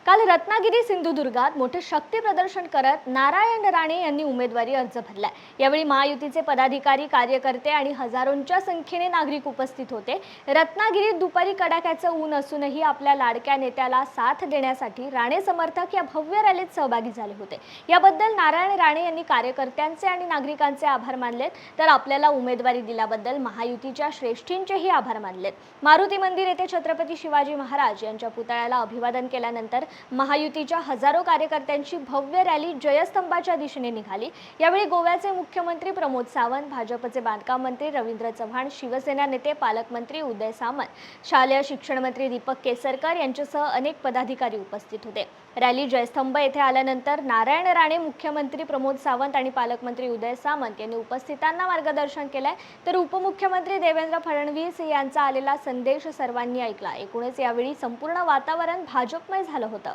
काल रत्नागिरी सिंधुदुर्गात मोठे शक्ती प्रदर्शन करत नारायण राणे यांनी उमेदवारी अर्ज भरला। यावेळी महायुतीचे पदाधिकारी, कार्यकर्ते आणि हजारोंच्या संख्येने नागरिक उपस्थित होते। रत्नागिरीत दुपारी कडाक्याचं ऊन असूनही आपल्या लाडक्या नेत्याला साथ देण्यासाठी राणे समर्थक या भव्य रॅलीत सहभागी झाले होते। याबद्दल नारायण राणे यांनी कार्यकर्त्यांचे आणि नागरिकांचे आभार मानलेत, तर आपल्याला उमेदवारी दिल्याबद्दल महायुतीच्या श्रेष्ठींचेही आभार मानलेत। मारुती मंदिर येथे छत्रपती शिवाजी महाराज यांच्या पुतळ्याला अभिवादन केल्यानंतर महायुतीच्या हजारो कार्यकर्त्यांची भव्य रॅली जयस्तंभाच्या दिशेने निघाली। यावेळी गोव्याचे मुख्यमंत्री प्रमोद सावंत, भाजपचे बांधकाम मंत्री रवींद्र चव्हाण, शिवसेना नेते पालकमंत्री उदय सामंत, शालेय शिक्षण मंत्री दीपक केसरकर यांच्यासह अनेक पदाधिकारी उपस्थित होते। रॅली जयस्तंभ येथे आल्यानंतर नारायण राणे, मुख्यमंत्री प्रमोद सावंत आणि पालकमंत्री उदय सामंत यांनी उपस्थितांना मार्गदर्शन केले, तर उपमुख्यमंत्री देवेंद्र फडणवीस यांचा आलेला संदेश सर्वांनी ऐकला। एकूणच यावेळी संपूर्ण वातावरण भाजपमय झालं होतं।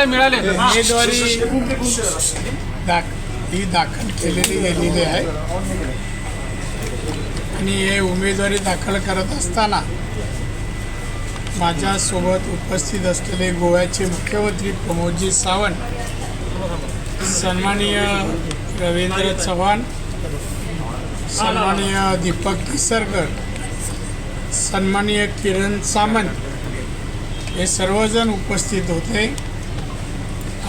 मिळाले उमेदवारी ही दाखल केलेली गेलेली आहे आणि हे उमेदवारी दाखल करत असताना माझ्यासोबत उपस्थित असलेले गोव्याचे मुख्यमंत्री प्रमोदजी सावंत, सन्माननीय रवींद्र चव्हाण, सन्माननीय दीपक केसरकर, सन्माननीय किरण सामंत हे सर्वजण उपस्थित होते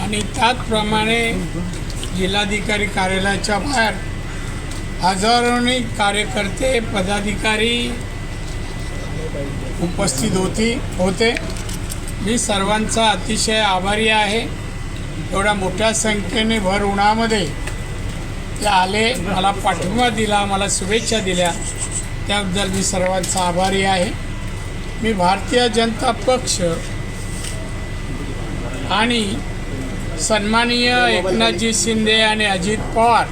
आणि त्याचप्रमाणे जिल्हाधिकारी कार्यालयाच्या बाहेर हजारोनी कार्यकर्ते, पदाधिकारी उपस्थित होते। मी सर्वांचा अतिशय आभारी आहे। एवढ्या मोठ्या संख्येने भर उन्हामध्ये ते आले, मला पाठिंबा दिला, मला शुभेच्छा दिल्या, त्याबद्दल मी सर्वांचा आभारी आहे। मी भारतीय जनता पक्ष आणि सन्माननीय एकनाथजी शिंदे आणि अजित पवार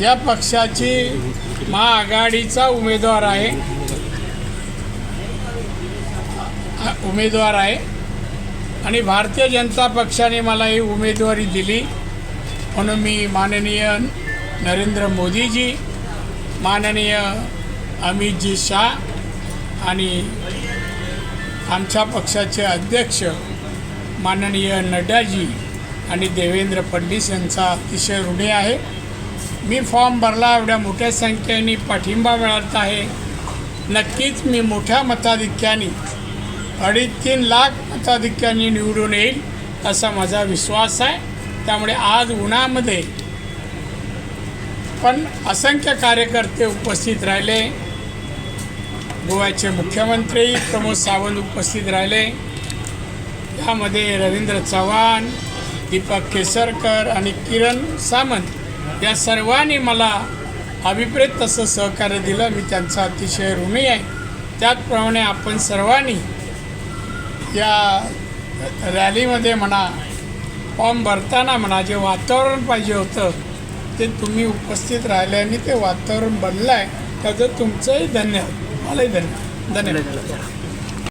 या पक्षाची महाआघाडीचा उमेदवार आहे आणि भारतीय जनता पक्षाने मला ही उमेदवारी दिली, म्हणून मी माननीय नरेंद्र मोदीजी, माननीय अमितजी शाह आणि आमच्या पक्षाचे अध्यक्ष माननीय नड्डाजी आणि देवेंद्र फडणवीस यांचा अतिशय ऋणी आहे। मी फॉर्म भरला, एवढ्या मोठ्या संख्येने पाठिंबा मिळत आहे। नक्कीच मी मोठ्या मताधिक्याने 2.5-3 लाख मताधिक्याने निवडून येईल असा माझा विश्वास आहे। त्यामुळे आज उन्हामध्ये पण असंख्य कार्यकर्ते उपस्थित राहिले। गोव्याचे मुख्यमंत्री प्रमोद सावंत उपस्थित राहिले, यामध्ये रवींद्र चव्हाण, दीपक केसरकर आणि किरण सामंत या सर्वांनी मला अभिप्रेत तसं सहकार्य दिलं, मी त्यांचा अतिशय ऋणी आहे। त्याचप्रमाणे आपण सर्वांनी या रॅलीमध्ये म्हणा, फॉर्म भरताना म्हणा, जे वातावरण पाहिजे होतं ते तुम्ही उपस्थित राहिल्याने ते वातावरण बनलं आहे, त्याचं तुमचंही धन्यवाद, मलाही धन्यवाद।